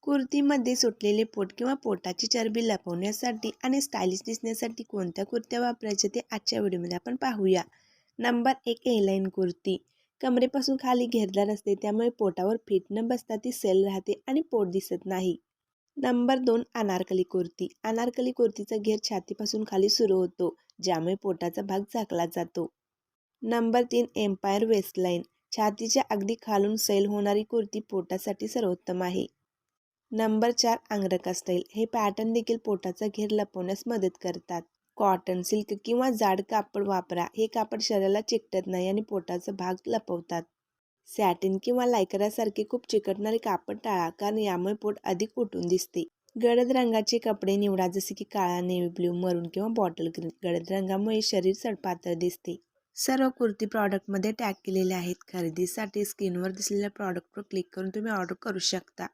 कुर्तीमध्ये सुटलेले पोट किंवा पोटाची चरबी लपवण्यासाठी आणि स्टायलिश दिसण्यासाठी कोणत्या कुर्त्या वापरायच्या ते आजच्या व्हिडिओमध्ये आपण पाहूया. नंबर 1, ए-लाईन कुर्ती. कमरेपासून खाली घेरदार असते, त्यामुळे पोटावर फिट न बसता ती सैल राहते आणि पोट दिसत नाही. नंबर 2, अनारकली कुर्ती. अनारकली कुर्तीचा घेर छातीपासून खाली सुरू होतो, ज्यामुळे पोटाचा भाग झाकला जातो. Number 3, empire वेस्टलाईन. छातीच्या अगदी खालून सैल होणारी कुर्ती पोटासाठी सर्वोत्तम आहे. Number 4, अंगरखा style. हे पॅटर्न देखील पोटाचा घेर लपवण्यास मदत करतात. कॉटन, सिल्क किंवा जाड कापड वापरा. हे कापड शरीराला चिकटत नाही आणि पोटाचा भाग लपवतात. सॅटिन किंवा लायक्रासारखे खूप चिकटणारे कापड टाळा, कारण यामुळे पोट अधिक उठून दिसते. गडद रंगाचे कपडे निवडा, जसे की काळा, नेव्ही ब्ल्यू, मरून किंवा बॉटल ग्रीन. गडद रंगामुळे शरीर सडपातळ दिसते. सर्व कुर्ती प्रॉडक्टमध्ये टॅग केलेले आहेत. खरेदीसाठी स्क्रीनवर दिसलेल्या प्रॉडक्टवर क्लिक करून तुम्ही ऑर्डर करू शकता.